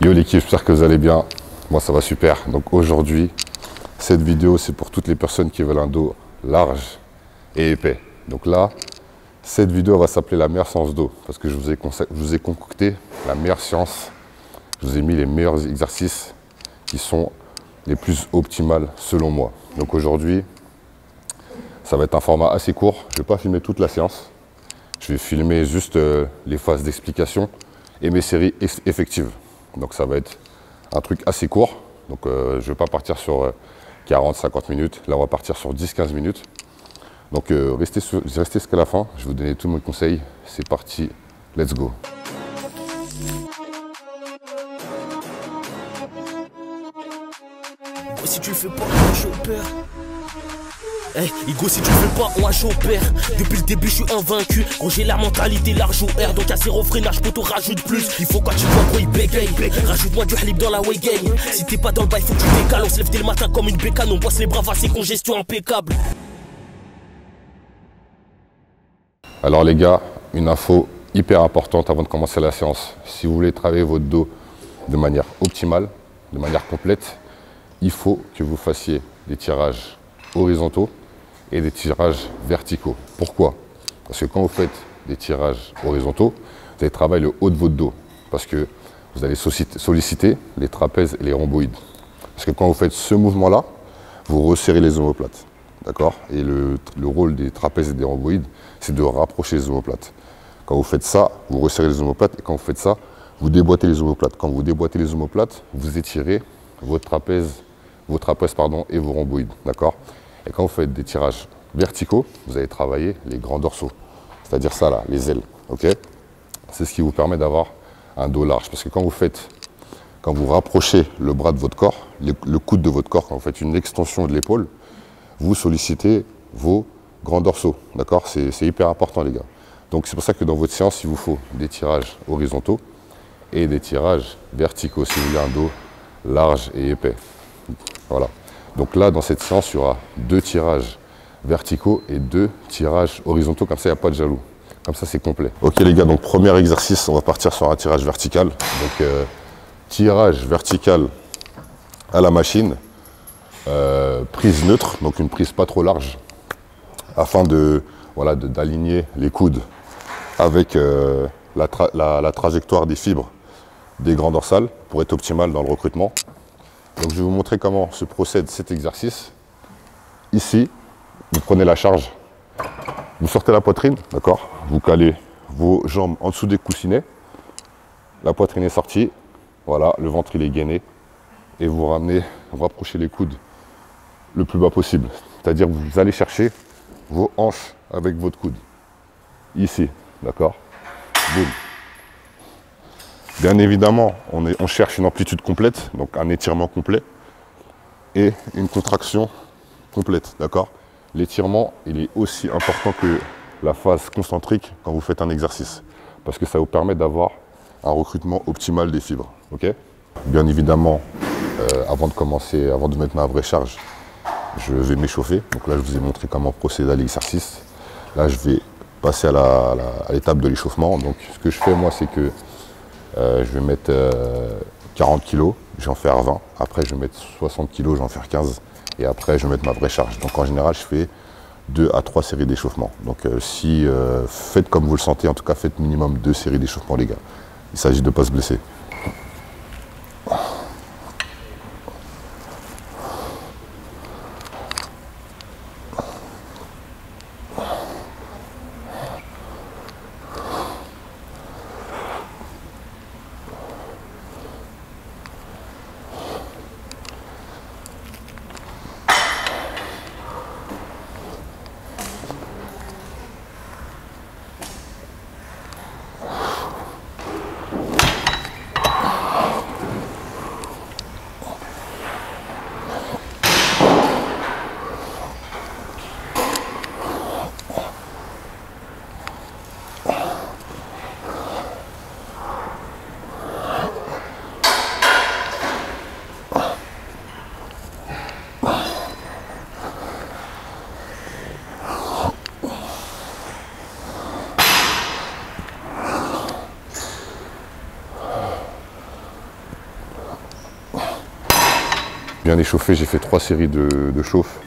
Yo l'équipe, j'espère que vous allez bien. Moi ça va super. Donc aujourd'hui, cette vidéo c'est pour toutes les personnes qui veulent un dos large et épais. Donc là, cette vidéo va s'appeler la meilleure séance dos parce que je vous ai concocté la meilleure séance. Je vous ai mis les meilleurs exercices qui sont les plus optimales selon moi. Donc aujourd'hui, ça va être un format assez court. Je ne vais pas filmer toute la séance. Je vais filmer juste les phases d'explication et mes séries effectives. Donc ça va être un truc assez court. Donc je ne vais pas partir sur 40-50 minutes. Là, on va partir sur 10-15 minutes. Donc restez jusqu'à la fin. Je vais vous donner tous mes conseils. C'est parti, let's go. Si tu le fais pas, moi je perds. Hey, Igo, si tu le fais pas, moi je perds. Depuis le début, je suis invaincu. Gros, j'ai la mentalité large au R. Donc à zéro freinage, poto rajoute plus. Il faut quand tu vois gros, il bégaye. Rajoute-moi du halib dans la way gang. Si t'es pas dans le bail, faut que tu décales. On se lève dès le matin comme une bécane. On bosse les bras, c'est congestion impeccable. Alors les gars, une info hyper importante avant de commencer la séance. Si vous voulez travailler votre dos de manière optimale, de manière complète, il faut que vous fassiez des tirages horizontaux et des tirages verticaux. Pourquoi? Parce que quand vous faites des tirages horizontaux, vous allez travailler le haut de votre dos. Parce que vous allez solliciter les trapèzes et les rhomboïdes. Parce que quand vous faites ce mouvement-là, vous resserrez les omoplates. D'accord? Et le rôle des trapèzes et des rhomboïdes, c'est de rapprocher les omoplates. Quand vous faites ça, vous resserrez les omoplates. Et quand vous faites ça, vous déboîtez les omoplates. Quand vous déboîtez les omoplates, vous étirez vos trapèzes et vos rhomboïdes. D'accord? Et quand vous faites des tirages verticaux, vous allez travailler les grands dorsaux. C'est-à-dire ça là, les ailes. Ok? C'est ce qui vous permet d'avoir un dos large. Parce que quand vous rapprochez le bras de votre corps, le coude de votre corps, quand vous faites une extension de l'épaule, vous sollicitez vos grands dorsaux. D'accord? C'est hyper important les gars. Donc c'est pour ça que dans votre séance, il vous faut des tirages horizontaux et des tirages verticaux si vous voulez un dos large et épais. Voilà. Donc là, dans cette séance, il y aura 2 tirages verticaux et 2 tirages horizontaux. Comme ça, il n'y a pas de jaloux. Comme ça, c'est complet. Ok les gars, donc premier exercice, on va partir sur un tirage vertical. Donc tirage vertical à la machine. Prise neutre, donc une prise pas trop large, afin d'aligner les coudes avec la trajectoire des fibres des grands dorsales pour être optimal dans le recrutement. Donc je vais vous montrer comment se procède cet exercice. Ici, vous prenez la charge, vous sortez la poitrine, d'accord? Vous calez vos jambes en dessous des coussinets, la poitrine est sortie, voilà, le ventre il est gainé, et vous rapprochez les coudes le plus bas possible. C'est-à-dire que vous allez chercher vos hanches avec votre coude. Ici, d'accord? Boum. Bien évidemment, on cherche une amplitude complète, donc un étirement complet et une contraction complète, d'accord? L'étirement, il est aussi important que la phase concentrique quand vous faites un exercice, parce que ça vous permet d'avoir un recrutement optimal des fibres, ok? Bien évidemment, avant de mettre ma vraie charge, je vais m'échauffer. Donc là, je vous ai montré comment procéder à l'exercice. Là, je vais passer à l'étape de l'échauffement. Donc ce que je fais, moi, c'est que je vais mettre 40 kg, je vais en faire 20. Après, je vais mettre 60 kg, je vais en faire 15. Et après, je vais mettre ma vraie charge. Donc en général, je fais 2 à 3 séries d'échauffement. Donc faites comme vous le sentez. En tout cas, faites minimum 2 séries d'échauffement, les gars. Il s'agit de ne pas se blesser. bien échauffé, j'ai fait 3 séries de chauffe.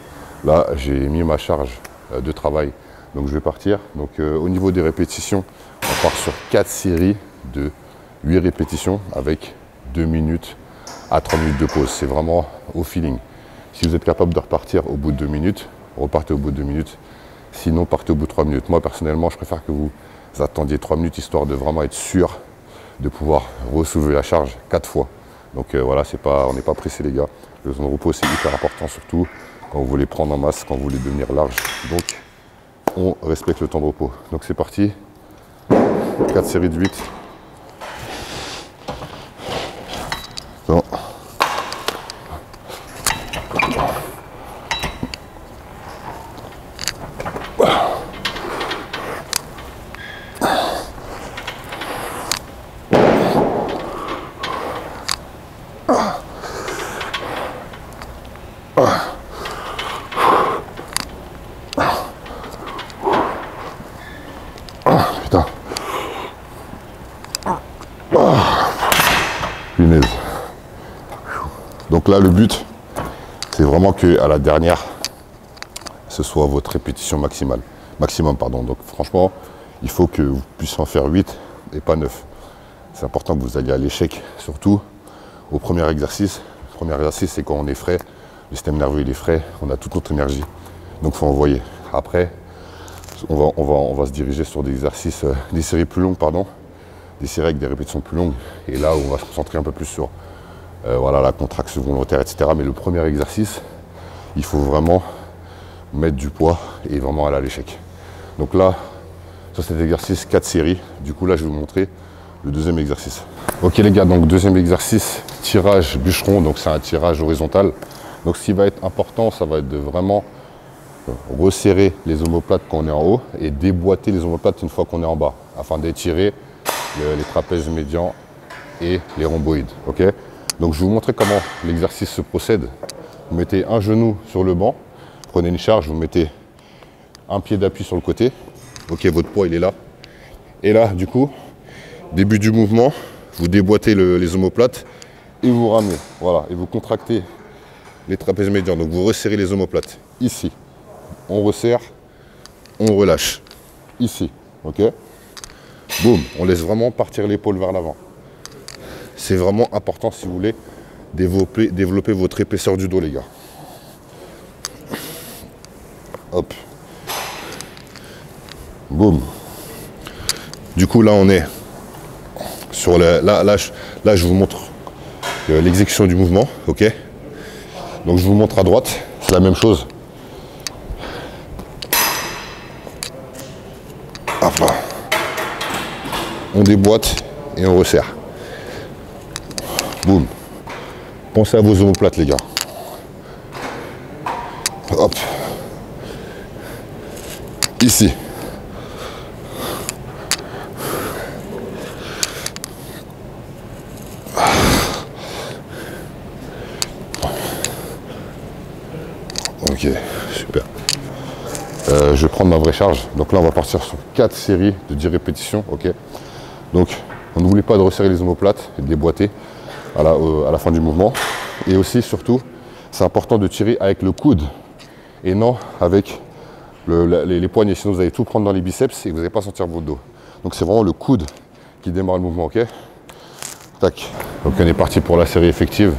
Là, j'ai mis ma charge de travail. Donc je vais partir. Donc au niveau des répétitions, on part sur 4 séries de 8 répétitions avec 2 minutes à 3 minutes de pause. C'est vraiment au feeling. Si vous êtes capable de repartir au bout de 2 minutes, repartez au bout de 2 minutes. Sinon, partez au bout de 3 minutes. Moi, personnellement, je préfère que vous attendiez 3 minutes, histoire de vraiment être sûr de pouvoir ressoulever la charge 4 fois. Donc voilà, on n'est pas pressé, les gars. Le temps de repos, c'est hyper important, surtout quand vous voulez prendre en masse, quand vous voulez devenir large. Donc, on respecte le temps de repos. Donc, c'est parti. 4 séries de 8. Bon. Putain. Punaise. Donc là, le but, c'est vraiment qu'à la dernière, ce soit votre répétition maximum, pardon. Donc franchement, il faut que vous puissiez en faire 8 et pas 9. C'est important que vous alliez à l'échec, surtout au premier exercice. Le premier exercice, c'est quand on est frais, le système nerveux il est frais, on a toute notre énergie. Donc il faut envoyer. Après, on va se diriger sur des exercices, des séries plus longues, pardon. Des séries avec des répétitions plus longues. Et là, on va se concentrer un peu plus sur voilà, la contraction volontaire, etc. Mais le premier exercice, il faut vraiment mettre du poids et vraiment aller à l'échec. Donc là, sur cet exercice, 4 séries. Du coup, là, je vais vous montrer le deuxième exercice. Ok les gars, donc deuxième exercice, tirage bûcheron. Donc c'est un tirage horizontal. Donc ce qui va être important, ça va être de vraiment resserrer les omoplates quand on est en haut et déboîter les omoplates une fois qu'on est en bas, afin d'étirer les trapèzes médians et les rhomboïdes. Ok, donc je vais vous montrer comment l'exercice se procède. Vous mettez un genou sur le banc, prenez une charge, vous mettez un pied d'appui sur le côté. Ok, votre poids il est là. Et là, du coup, début du mouvement, vous déboîtez les omoplates et vous ramenez. Voilà, et vous contractez les trapèzes médians. Donc vous resserrez les omoplates. Ici, on resserre, on relâche. Ici, ok. Boum, on laisse vraiment partir l'épaule vers l'avant. C'est vraiment important si vous voulez développer votre épaisseur du dos, les gars. Hop. Boum. Du coup, là, on est sur le... Là, je vous montre l'exécution du mouvement, ok. Donc, je vous montre à droite, c'est la même chose. Hop là. On déboîte et on resserre. Boum. Pensez à vos omoplates, les gars. Hop. Ici. Ok, super. Je vais prendre ma vraie charge. Donc là, on va partir sur 4 séries de 10 répétitions. Ok. Donc, on n'oublie pas de resserrer les omoplates et de déboîter à la fin du mouvement. Et aussi, surtout, c'est important de tirer avec le coude et non avec les poignets. Sinon, vous allez tout prendre dans les biceps et vous n'allez pas sentir votre dos. Donc, c'est vraiment le coude qui démarre le mouvement. Ok. Tac. Donc, on est parti pour la série effective.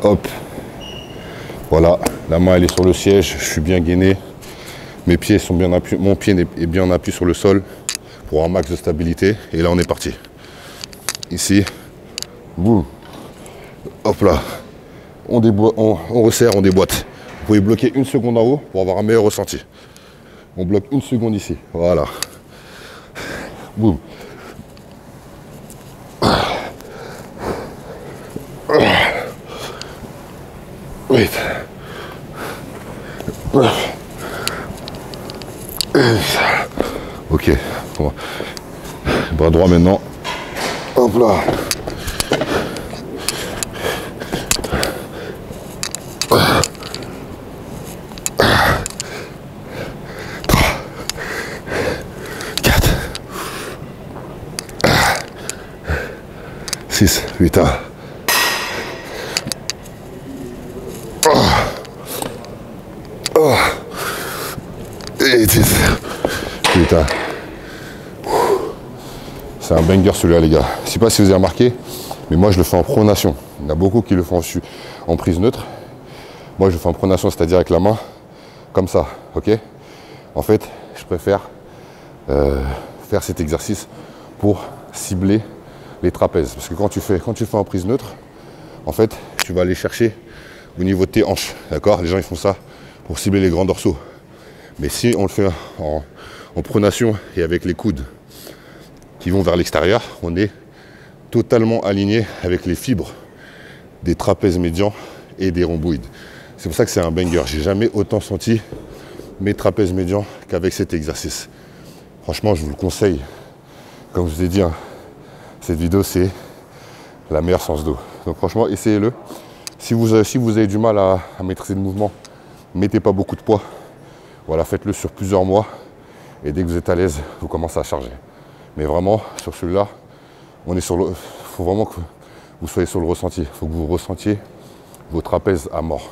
Hop. Voilà. La main, elle est sur le siège. Je suis bien gainé. Mes pieds sont bien appuyés. Mon pied est bien appuyé sur le sol pour un max de stabilité. Et là, on est parti. Ici. Boum. Hop là. On resserre, on déboîte. Vous pouvez bloquer 1 seconde en haut pour avoir un meilleur ressenti. On bloque 1 seconde ici. Voilà. Boum. Wait. Ok. Bras droit maintenant. Hop là. bêtise. Putain. C'est un banger celui-là les gars. Je sais pas si vous avez remarqué, mais moi je le fais en pronation. Il y en a beaucoup qui le font en prise neutre. Moi je le fais en pronation, c'est-à-dire avec la main, comme ça, ok? En fait, je préfère faire cet exercice pour cibler les trapèzes. Parce que quand tu fais en prise neutre, en fait, tu vas aller chercher au niveau de tes hanches, d'accord? Les gens ils font ça pour cibler les grands dorsaux. Mais si on le fait en pronation et avec les coudes qui vont vers l'extérieur, on est totalement aligné avec les fibres des trapèzes médians et des rhomboïdes. C'est pour ça que c'est un banger. J'ai jamais autant senti mes trapèzes médians qu'avec cet exercice. Franchement, je vous le conseille. Comme je vous ai dit, hein, cette vidéo, c'est la meilleure séance dos. Donc franchement, essayez-le. Si vous avez du mal à maîtriser le mouvement, mettez pas beaucoup de poids. Voilà, faites-le sur plusieurs mois. Et dès que vous êtes à l'aise, vous commencez à charger. Mais vraiment, sur celui-là, il faut vraiment que vous soyez sur le ressenti. Il faut que vous ressentiez vos trapèzes à mort.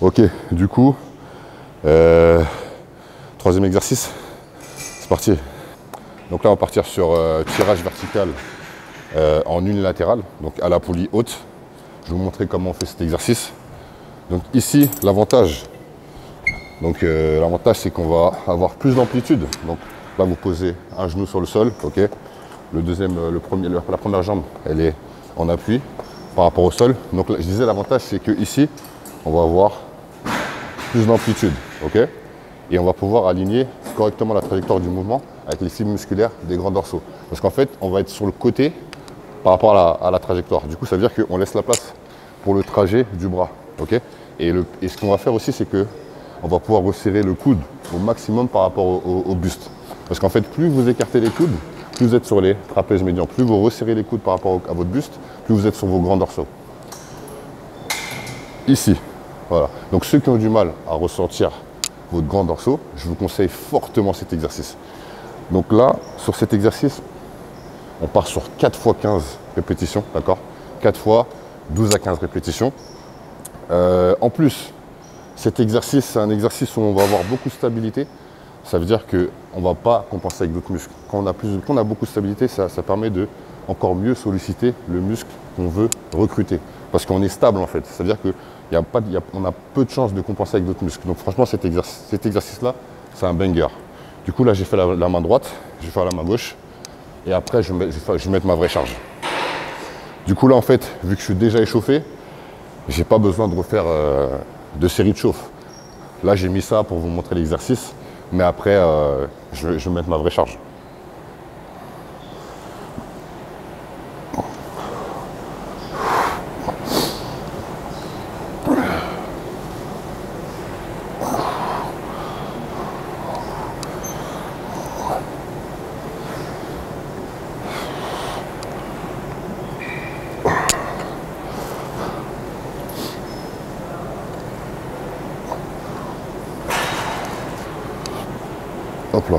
Ok, du coup, troisième exercice, c'est parti. Donc là, on va partir sur tirage vertical en unilatéral, donc à la poulie haute. Je vais vous montrer comment on fait cet exercice. Donc ici, l'avantage, c'est qu'on va avoir plus d'amplitude. Donc là, vous posez un genou sur le sol, ok. La première jambe, elle est en appui par rapport au sol. Donc là, je disais, l'avantage, c'est que ici, on va avoir plus d'amplitude, ok. Et on va pouvoir aligner correctement la trajectoire du mouvement avec les fibres musculaires des grands dorsaux. Parce qu'en fait, on va être sur le côté par rapport à la trajectoire. Du coup, ça veut dire qu'on laisse la place pour le trajet du bras, ok. Et ce qu'on va faire aussi, c'est qu'on va pouvoir resserrer le coude au maximum par rapport au buste. Parce qu'en fait, plus vous écartez les coudes, plus vous êtes sur les trapèzes médians, plus vous resserrez les coudes par rapport à votre buste, plus vous êtes sur vos grands dorsaux. Ici, voilà. Donc ceux qui ont du mal à ressentir votre grand dorsaux, je vous conseille fortement cet exercice. Donc là, sur cet exercice, on part sur 4 x 15 répétitions, d'accord? 4 fois 12 à 15 répétitions. En plus, cet exercice, c'est un exercice où on va avoir beaucoup de stabilité. Ça veut dire qu'on ne va pas compenser avec d'autres muscles. Quand on a beaucoup de stabilité, ça permet de encore mieux solliciter le muscle qu'on veut recruter. Parce qu'on est stable en fait. Ça veut dire qu'on a peu de chances de compenser avec d'autres muscles. Donc franchement, cet exercice-là, c'est un banger. Du coup, là, j'ai fait la main droite, je vais faire la main gauche. Et après, je vais mettre ma vraie charge. Du coup, là, en fait, vu que je suis déjà échauffé, je n'ai pas besoin de refaire de série de chauffe. Là, j'ai mis ça pour vous montrer l'exercice. Mais après, je vais mettre ma vraie charge. Hop là.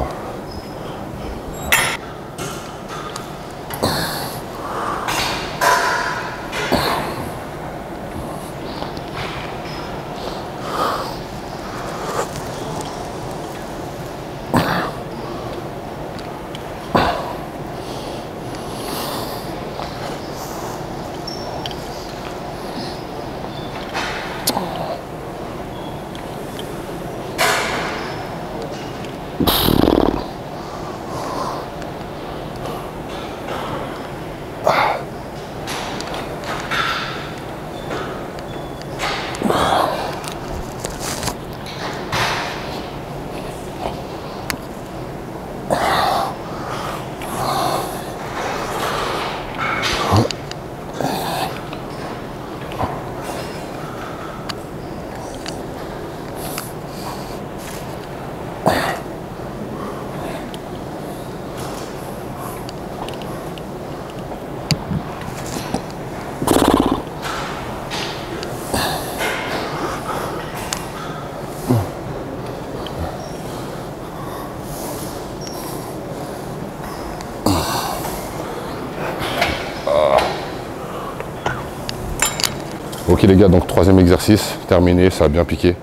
Ok les gars, donc troisième exercice, terminé, ça a bien piqué.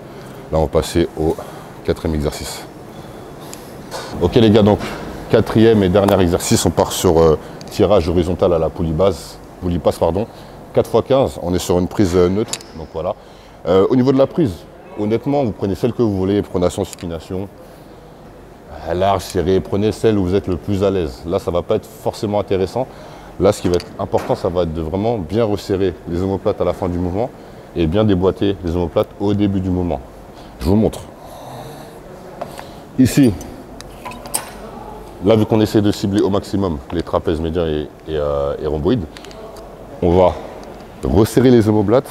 Là on va passer au 4e exercice. Ok les gars, donc 4e et dernier exercice, on part sur tirage horizontal à la poulie passe, 4 x 15, on est sur une prise neutre, donc voilà. Au niveau de la prise, honnêtement, vous prenez celle que vous voulez, pronation, supination, large, serré, prenez celle où vous êtes le plus à l'aise. Là, ça ne va pas être forcément intéressant. Là, ce qui va être important, ça va être de vraiment bien resserrer les omoplates à la fin du mouvement et bien déboîter les omoplates au début du mouvement. Je vous montre. Ici, là, vu qu'on essaie de cibler au maximum les trapèzes médians et rhomboïdes, on va resserrer les omoplates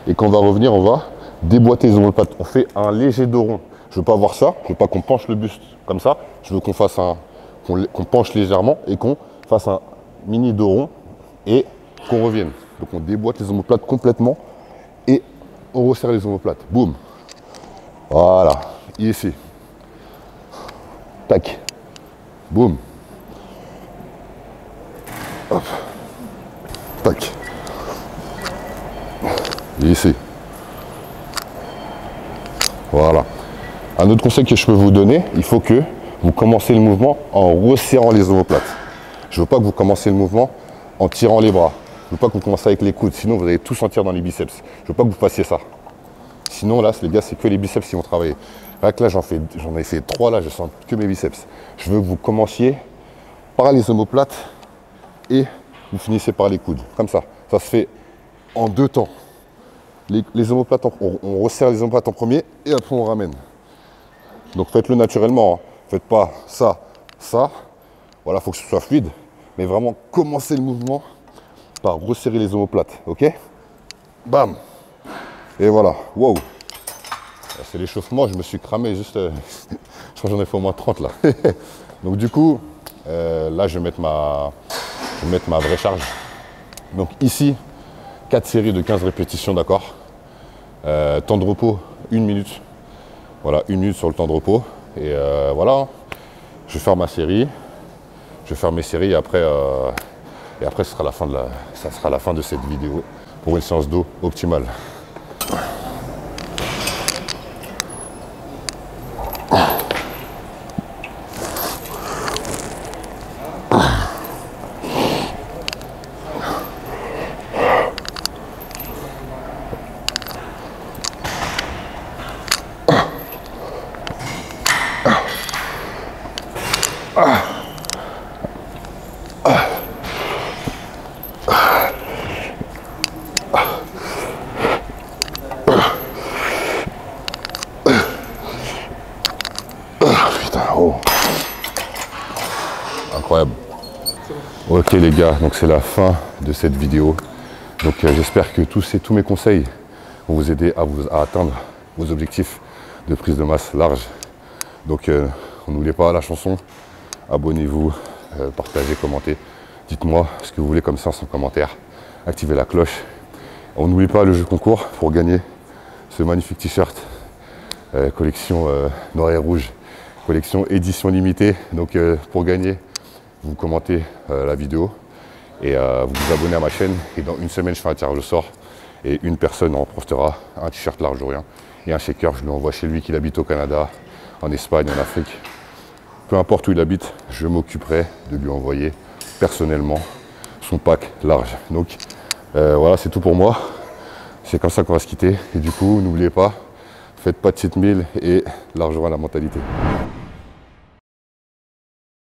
et quand on va revenir, on va déboîter les omoplates. On fait un léger dos rond. Je ne veux pas voir ça, je ne veux pas qu'on penche le buste comme ça. Je veux qu'on fasse qu'on penche légèrement et qu'on fasse un mini dos rond et qu'on revienne. Donc on déboîte les omoplates complètement et on resserre les omoplates. Boum. Voilà. Ici. Tac. Boum. Hop. Tac. Et ici. Voilà. Un autre conseil que je peux vous donner, il faut que vous commencez le mouvement en resserrant les omoplates. Je ne veux pas que vous commencez le mouvement en tirant les bras. Je ne veux pas que vous commencez avec les coudes, sinon vous allez tout sentir dans les biceps. Je ne veux pas que vous fassiez ça. Sinon là, les gars, c'est que les biceps qui vont travailler. Là, j'en ai fait 3, là, je sens que mes biceps. Je veux que vous commenciez par les omoplates et vous finissez par les coudes. Comme ça. Ça se fait en 2 temps. Les omoplates, on resserre les omoplates en premier et après on ramène. Donc faites-le naturellement. Hein. Faites pas ça, ça. Voilà, il faut que ce soit fluide. Mais vraiment, commencez le mouvement par resserrer les omoplates. Ok? Bam! Et voilà. Wow! C'est l'échauffement. Je me suis cramé juste. Je crois que j'en ai fait au moins 30 là. Donc du coup, là, je vais mettre ma vraie charge. Donc ici, 4 séries de 15 répétitions, d'accord? Temps de repos, 1 minute. Voilà, 1 minute sur le temps de repos. Et voilà, je vais faire ma série. Je vais faire mes séries et après ce sera la fin de cette vidéo pour une séance d'eau optimale. Incroyable. Ok les gars, donc c'est la fin de cette vidéo. Donc j'espère que tous mes conseils vont vous aider à atteindre vos objectifs de prise de masse large. Donc n'oubliez pas la chanson, abonnez-vous, partagez, commentez. Dites-moi ce que vous voulez comme séance en commentaire. Activez la cloche. On n'oublie pas le jeu concours pour gagner ce magnifique t-shirt collection noir et rouge, collection édition limitée. Donc pour gagner, vous commentez la vidéo et vous vous abonnez à ma chaîne. Et dans une semaine, je fais un tirage au sort et une personne remportera un t-shirt large ou rien et un shaker. Je lui envoie chez lui, qu'il habite au Canada, en Espagne, en Afrique. Peu importe où il habite, je m'occuperai de lui envoyer personnellement son pack large. Donc voilà, c'est tout pour moi. C'est comme ça qu'on va se quitter. Et du coup, n'oubliez pas, faites pas de cheat meal et largement la mentalité.